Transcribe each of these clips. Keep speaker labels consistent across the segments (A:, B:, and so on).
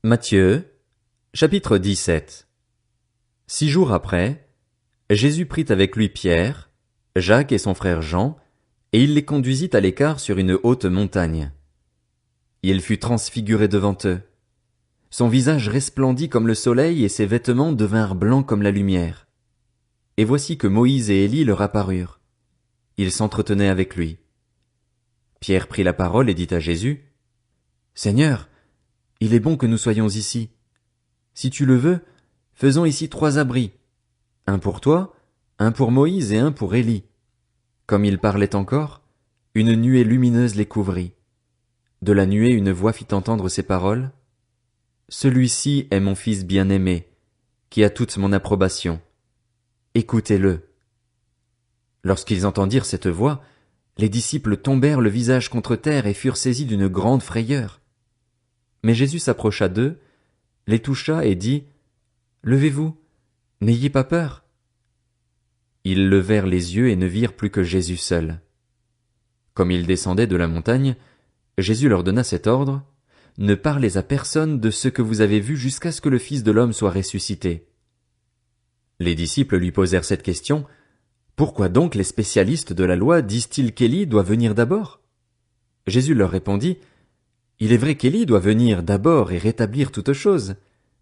A: Matthieu, chapitre 17. 6 jours après, Jésus prit avec lui Pierre, Jacques et son frère Jean, et il les conduisit à l'écart sur une haute montagne. Il fut transfiguré devant eux. Son visage resplendit comme le soleil et ses vêtements devinrent blancs comme la lumière. Et voici que Moïse et Élie leur apparurent. Ils s'entretenaient avec lui. Pierre prit la parole et dit à Jésus, « Seigneur, il est bon que nous soyons ici. Si tu le veux, faisons ici 3 abris. Un pour toi, un pour Moïse et un pour Élie. » Comme il parlait encore, une nuée lumineuse les couvrit. De la nuée une voix fit entendre ces paroles. Celui-ci est mon fils bien-aimé, qui a toute mon approbation. Écoutez-le. Lorsqu'ils entendirent cette voix, les disciples tombèrent le visage contre terre et furent saisis d'une grande frayeur. Mais Jésus s'approcha d'eux, les toucha et dit, « Levez-vous, n'ayez pas peur. » Ils levèrent les yeux et ne virent plus que Jésus seul. Comme ils descendaient de la montagne, Jésus leur donna cet ordre, « Ne parlez à personne de ce que vous avez vu jusqu'à ce que le Fils de l'homme soit ressuscité. » Les disciples lui posèrent cette question, « Pourquoi donc les spécialistes de la loi disent-ils qu'Élie doit venir d'abord ?» Jésus leur répondit, « Il est vrai qu'Élie doit venir d'abord et rétablir toutes choses,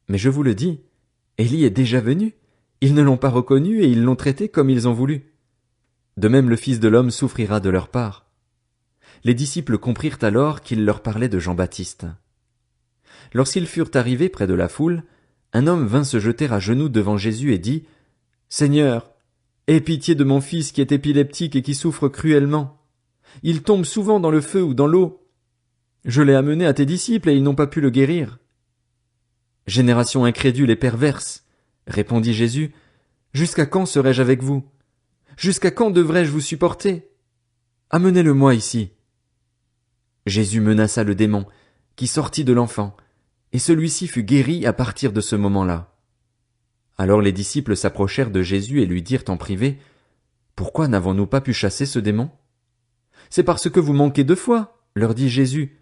A: mais je vous le dis, Élie est déjà venu, ils ne l'ont pas reconnu et ils l'ont traité comme ils ont voulu. De même le Fils de l'homme souffrira de leur part. » Les disciples comprirent alors qu'il leur parlait de Jean-Baptiste. Lorsqu'ils furent arrivés près de la foule, un homme vint se jeter à genoux devant Jésus et dit, « Seigneur, aie pitié de mon fils qui est épileptique et qui souffre cruellement. Il tombe souvent dans le feu ou dans l'eau. Je l'ai amené à tes disciples et ils n'ont pas pu le guérir. » « Génération incrédule et perverse, répondit Jésus, jusqu'à quand serai-je avec vous? Jusqu'à quand devrais-je vous supporter? Amenez-le-moi ici. Jésus menaça le démon, qui sortit de l'enfant, et celui-ci fut guéri à partir de ce moment-là. Alors les disciples s'approchèrent de Jésus et lui dirent en privé, « Pourquoi n'avons-nous pas pu chasser ce démon? » « C'est parce que vous manquez de foi, leur dit Jésus.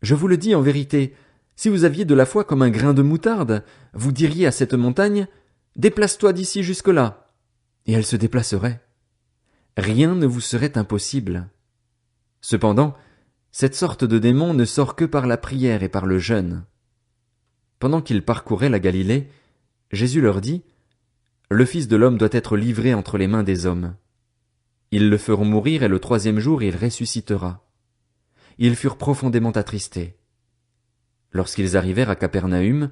A: Je vous le dis en vérité, si vous aviez de la foi comme un grain de moutarde, vous diriez à cette montagne, « Déplace-toi d'ici jusque-là », et elle se déplacerait. Rien ne vous serait impossible. Cependant, cette sorte de démon ne sort que par la prière et par le jeûne. Pendant qu'ils parcouraient la Galilée, Jésus leur dit, « Le Fils de l'homme doit être livré entre les mains des hommes. Ils le feront mourir et le 3e jour il ressuscitera. » Ils furent profondément attristés. Lorsqu'ils arrivèrent à Capernaüm,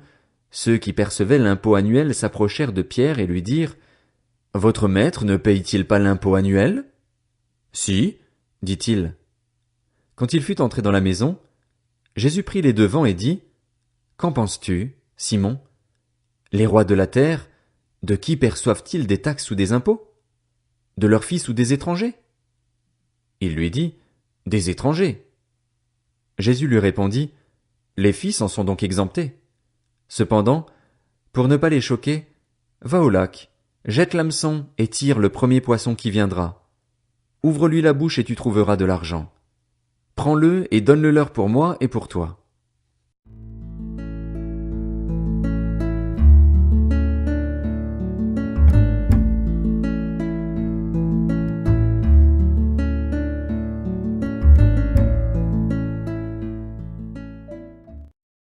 A: ceux qui percevaient l'impôt annuel s'approchèrent de Pierre et lui dirent, « Votre maître ne paye-t-il pas l'impôt annuel? » « Si, dit-il. » Quand il fut entré dans la maison, Jésus prit les devants et dit, « Qu'en penses-tu, Simon? Les rois de la terre, de qui perçoivent-ils des taxes ou des impôts? De leurs fils ou des étrangers? » Il lui dit, « Des étrangers. » Jésus lui répondit, « Les fils en sont donc exemptés. Cependant, pour ne pas les choquer, va au lac, jette l'hameçon et tire le premier poisson qui viendra. Ouvre-lui la bouche et tu trouveras de l'argent. Prends-le et donne-le leur pour moi et pour toi. »